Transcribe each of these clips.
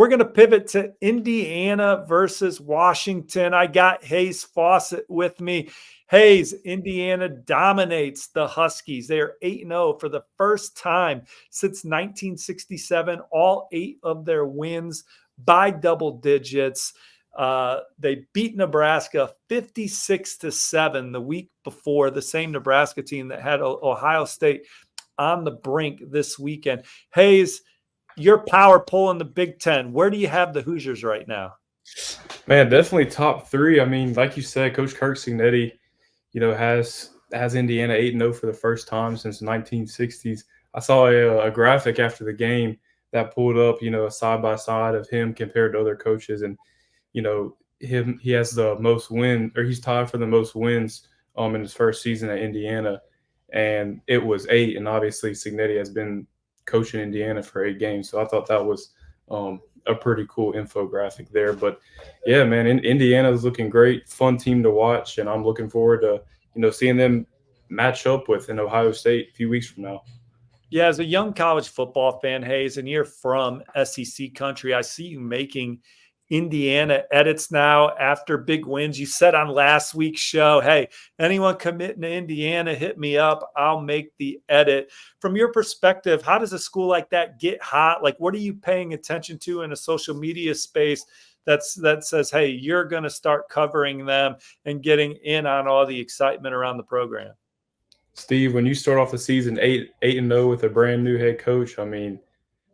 We're going to pivot to Indiana versus Washington. I got Hayes Fawcett with me. Hayes, Indiana dominates the Huskies. They are 8-0 for the first time since 1967. All 8 of their wins by double digits. They beat Nebraska 56-7 the week before, the same Nebraska team that had Ohio State on the brink this weekend. Hayes, your power pull in the Big Ten. Where do you have the Hoosiers right now? Man, definitely top 3. I mean, like you said, Coach Kirk Cignetti, has Indiana 8-0 for the first time since the 1960s. I saw a graphic after the game that pulled up, a side by side of him compared to other coaches, and he has the most win, or he's tied for the most wins in his first season at Indiana, and it was 8. And obviously, Cignetti has been coaching Indiana for 8 games, so I thought that was a pretty cool infographic there. But yeah, man, Indiana is looking great, fun team to watch, and I'm looking forward to seeing them match up with in Ohio State a few weeks from now. Yeah, as a young college football fan, Hayes, and you're from SEC country, I see you making Indiana edits now after big wins. You said on last week's show, hey, anyone committing to Indiana, hit me up. I'll make the edit. From your perspective, how does a school like that get hot? Like, what are you paying attention to in a social media space that says, hey, you're going to start covering them and getting in on all the excitement around the program? Steve, when you start off the season 8-0 with a brand new head coach, I mean,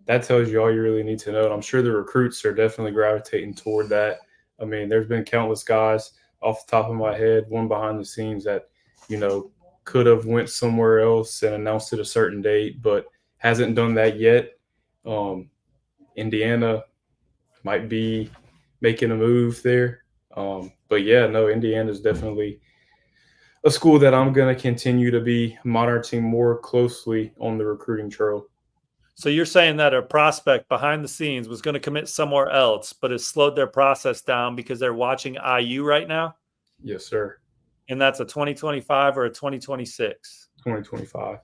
that tells you all you really need to know. And I'm sure the recruits are definitely gravitating toward that. I mean, there's been countless guys off the top of my head, one behind the scenes that, could have went somewhere else and announced it a certain date, but hasn't done that yet. Indiana might be making a move there. But yeah, no, Indiana is definitely a school that I'm going to continue to be monitoring more closely on the recruiting trail. So you're saying that a prospect behind the scenes was going to commit somewhere else, but has slowed their process down because they're watching IU right now? Yes, sir. And that's a 2025 or a 2026? 2025.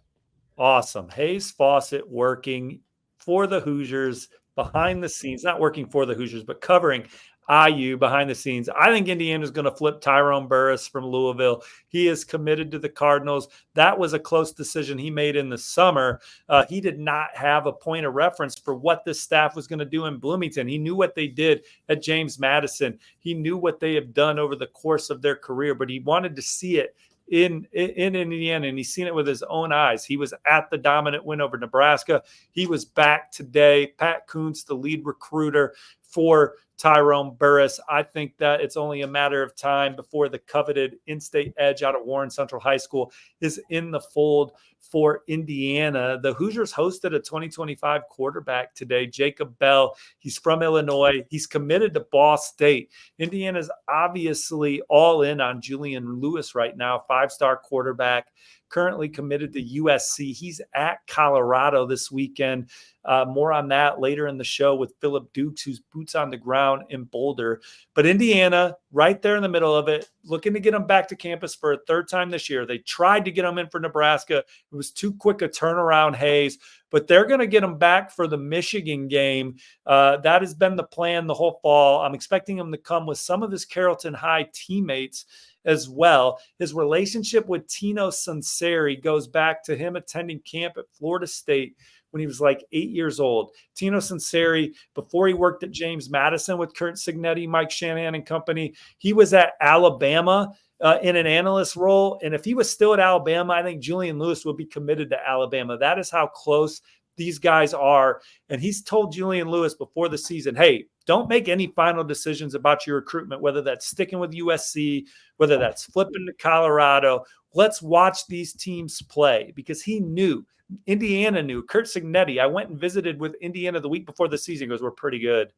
Awesome. Hayes Fawcett working for the Hoosiers behind the scenes, not working for the Hoosiers, but covering IU behind the scenes. I think Indiana is going to flip Tyrone Burris from Louisville. He is committed to the Cardinals. That was a close decision he made in the summer. He did not have a point of reference for what this staff was going to do in Bloomington. He knew what they did at James Madison. He knew what they have done over the course of their career, but he wanted to see it in Indiana, and he's seen it with his own eyes. He was at the dominant win over Nebraska. He was back today. Pat Kuntz, the lead recruiter for Tyrone Burris. I think that it's only a matter of time before the coveted in-state edge out of Warren Central High School is in the fold for Indiana. The Hoosiers hosted a 2025 quarterback today, Jacob Bell. He's from Illinois. He's committed to Ball State. Indiana's obviously all in on Julian Lewis right now, 5-star quarterback, currently committed to USC. He's at Colorado this weekend. More on that later in the show with Phillip Dukes, who's boots on the ground in Boulder. But Indiana, right there in the middle of it, looking to get them back to campus for a 3rd time this year. They tried to get them in for Nebraska. It was too quick a turnaround, Hayes. But they're going to get them back for the Michigan game. That has been the plan the whole fall. I'm expecting him to come with some of his Carrollton High teammates as well. His relationship with Tino Sunseri goes back to him attending camp at Florida State when he was like 8 years old. Tino Sunseri, before he worked at James Madison with Kurt Cignetti, Mike Shanahan and company, he was at Alabama in an analyst role. And if he was still at Alabama, I think Julian Lewis would be committed to Alabama. That is how close these guys are. And he's told Julian Lewis before the season, hey, don't make any final decisions about your recruitment, whether that's sticking with USC, whether that's flipping to Colorado. Let's watch these teams play, because he knew, Indiana knew. Kurt Cignetti, I went and visited with Indiana the week before the season. He goes, we're pretty good.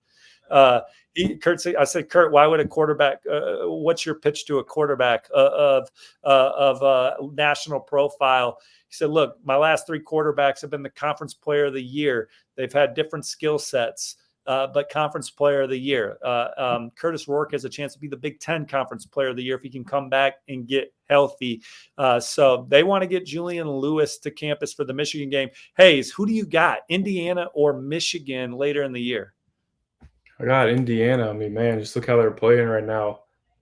I said, Kurt, why would a quarterback, what's your pitch to a quarterback of national profile? He said, look, my last 3 quarterbacks have been the conference player of the year. They've had different skill sets, but conference player of the year. Curtis Rourke has a chance to be the Big Ten conference player of the year if he can come back and get healthy. So they want to get Julian Lewis to campus for the Michigan game. Hayes, who do you got, Indiana or Michigan later in the year? I got Indiana. I mean, man, just look how they're playing right now.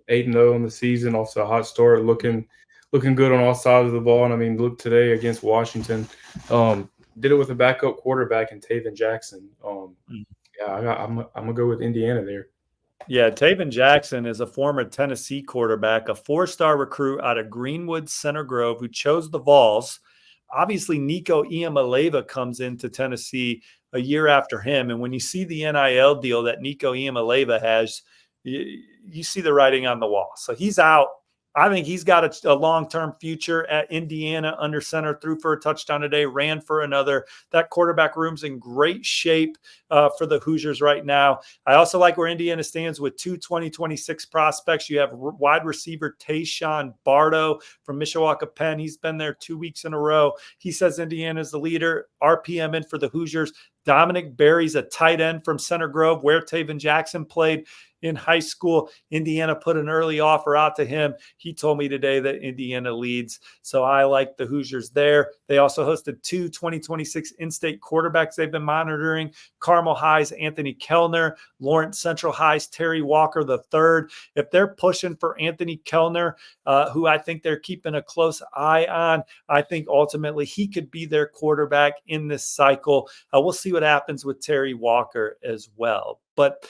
8-0 in the season, off to a hot start, looking good on all sides of the ball. And I mean, look today against Washington, did it with a backup quarterback in Taven Jackson. Yeah, I'm gonna go with Indiana there. Yeah, Taven Jackson is a former Tennessee quarterback, a four-star recruit out of Greenwood Center Grove who chose the Vols. Obviously, Nico Iamaleava comes into Tennessee a year after him. And when you see the NIL deal that Nico Iamaleava has, you see the writing on the wall. So he's out. I think he's got a long-term future at Indiana under center, threw for a touchdown today, ran for another. That quarterback room's in great shape for the Hoosiers right now. I also like where Indiana stands with two 2026 prospects. You have wide receiver Tayshawn Bardo from Mishawaka Penn. He's been there 2 weeks in a row. He says Indiana's the leader. RPM in for the Hoosiers. Dominic Berry's a tight end from Center Grove, where Taven Jackson played in high school. Indiana put an early offer out to him. He told me today that Indiana leads. So I like the Hoosiers there. They also hosted two 2026 in-state quarterbacks they've been monitoring. Carmel High's Anthony Kellner, Lawrence Central High's Terry Walker III. If they're pushing for Anthony Kellner, who I think they're keeping a close eye on, I think ultimately he could be their quarterback in this cycle. We'll see what happens with Terry Walker as well. But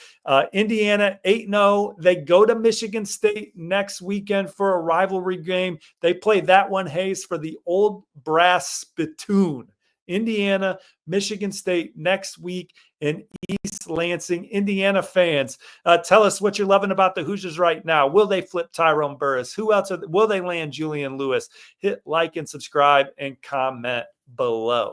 Indiana 8-0. They go to Michigan State next weekend for a rivalry game. They play that one, Hayes, for the old brass spittoon. Indiana, Michigan State next week in East Lansing. Indiana fans, tell us what you're loving about the Hoosiers right now. Will they flip Tyrone Burris? Who else will they land Julian Lewis? Hit like and subscribe and comment below.